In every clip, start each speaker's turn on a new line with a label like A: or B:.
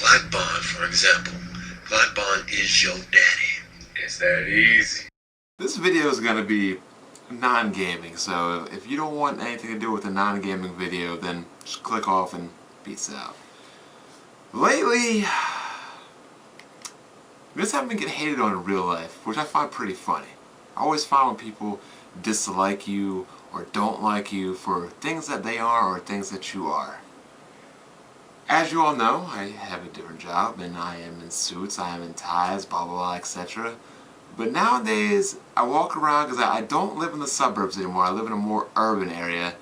A: Black Bond, for example. Black Bond is your daddy. It's that easy.
B: This video is going to be non-gaming, so if you don't want anything to do with a non-gaming video, then just click off and peace out. Lately, this haven't been getting hated on in real life, which I find pretty funny. I always find when people dislike you or don't like you for things that they are or things that you are. As you all know, I have a different job, and I am in suits, I am in ties, blah blah blah, etc. But nowadays, I walk around because I don't live in the suburbs anymore. I live in a more urban area,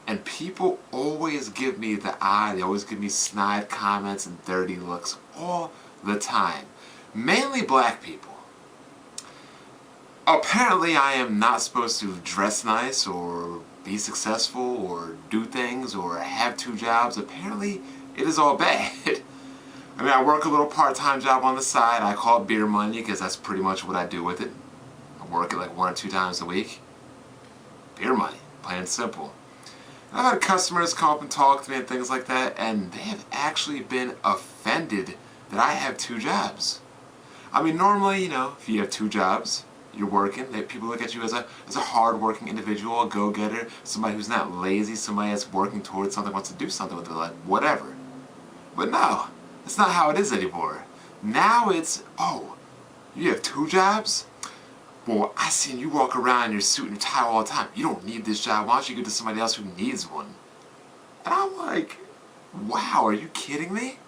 B: and people always give me the eye. They always give me snide comments and dirty looks all the time. Mainly black people. Apparently, I am not supposed to dress nice or be successful or do things or have two jobs. Apparently, it is all bad. I mean, I work a little part-time job on the side. I call it beer money because that's pretty much what I do with it. I work it like 1 or 2 times a week. Beer money, plain and simple. And I've had customers come up and talk to me and things like that, and they have actually been offended that I have 2 jobs. I mean, normally, you know, if you have 2 jobs, you're working, people look at you as a hard-working individual, a go-getter, somebody who's not lazy, somebody that's working towards something, wants to do something with their life, whatever. But no, that's not how it is anymore. Now it's, oh, you have 2 jobs? Well, I seen you walk around in your suit and your tie all the time. You don't need this job. Why don't you go to somebody else who needs one? And I'm like, wow, are you kidding me?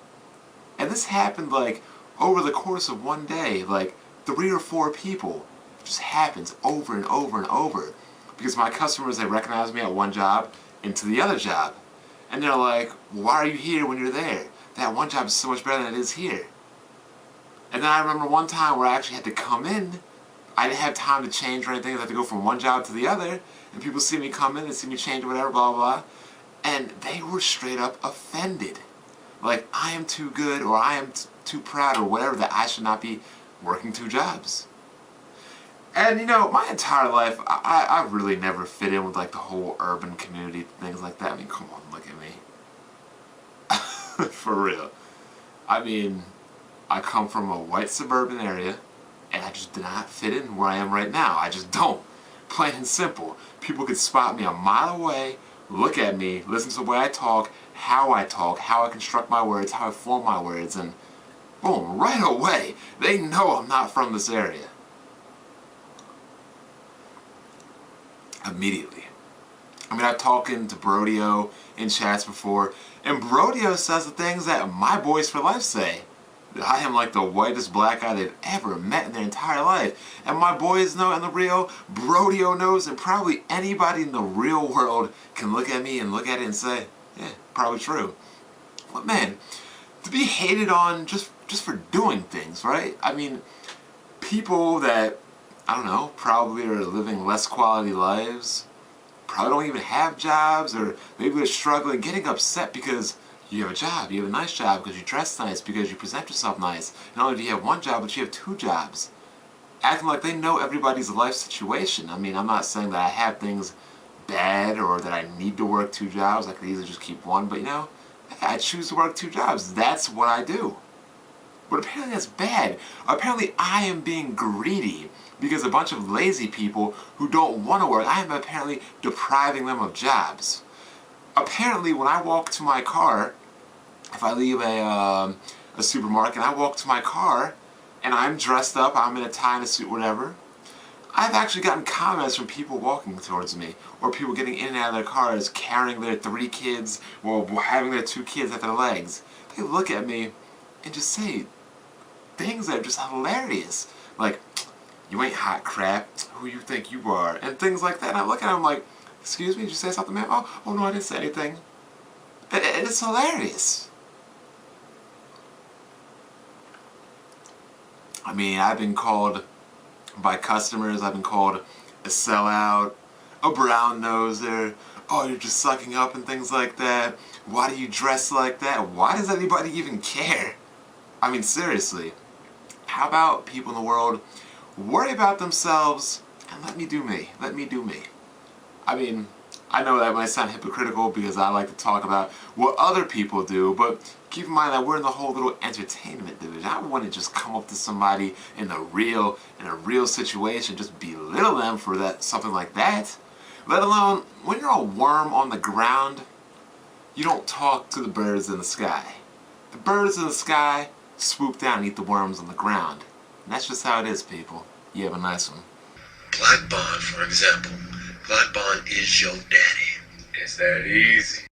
B: And this happened like over the course of one day, like 3 or 4 people. It just happens over and over and over. Because my customers, they recognize me at one job into the other job. And they're like, well, why are you here when you're there? That one job is so much better than it is here. And then I remember one time where I actually had to come in. I didn't have time to change or anything. I had to go from one job to the other. And people see me come in and see me change or whatever, blah, blah, blah. And they were straight up offended. Like, I am too good or I am too proud or whatever that I should not be working 2 jobs. And, you know, my entire life, I really never fit in with, like, the whole urban community, things like that. I mean, come on, look at me. For real. I mean, I come from a white suburban area, and I just do not fit in where I am right now. I just don't. Plain and simple. People could spot me a mile away, look at me, listen to the way I talk, how I construct my words, how I form my words, and boom, right away, they know I'm not from this area. Immediately. I mean, I've talked to Brodio in chats before, and Brodio says the things that my boys for life say. That I am like the whitest black guy they've ever met in their entire life. And my boys know in the real, Brodio knows, and probably anybody in the real world can look at me and look at it and say, yeah, probably true. But man, to be hated on just for doing things, right? I mean, people that, I don't know, probably are living less quality lives, probably don't even have jobs, or maybe they're struggling, getting upset because you have a job, you have a nice job, because you dress nice, because you present yourself nice. Not only do you have 1 job, but you have 2 jobs. Acting like they know everybody's life situation. I mean, I'm not saying that I have things bad or that I need to work 2 jobs. I could easily just keep 1, but you know, I choose to work 2 jobs. That's what I do. But apparently that's bad. Apparently I am being greedy because a bunch of lazy people who don't want to work, I am apparently depriving them of jobs. Apparently when I walk to my car, if I leave a supermarket and I walk to my car and I'm dressed up, I'm in a tie and a suit, whatever, I've actually gotten comments from people walking towards me, or people getting in and out of their cars carrying their 3 kids or having their 2 kids at their legs. They look at me and just say things that are just hilarious. Like, you ain't hot crap, who you think you are, and things like that. And I look at them like, excuse me, did you say something, man? Oh no, I didn't say anything. It's hilarious. I mean, I've been called by customers, I've been called a sellout, a brown noser, oh, you're just sucking up and things like that. Why do you dress like that? Why does anybody even care? I mean, seriously. How about people in the world worry about themselves and let me do me. Let me do me. I mean, I know that might sound hypocritical because I like to talk about what other people do, but keep in mind that we're in the whole little entertainment division. I wouldn't just come up to somebody in a real situation, just belittle them for something like that. Let alone when you're a worm on the ground, you don't talk to the birds in the sky. The birds in the sky swoop down and eat the worms on the ground. And that's just how it is, people. You have a nice one.
A: Black Bond, for example. Black Bond is your daddy. It's that easy.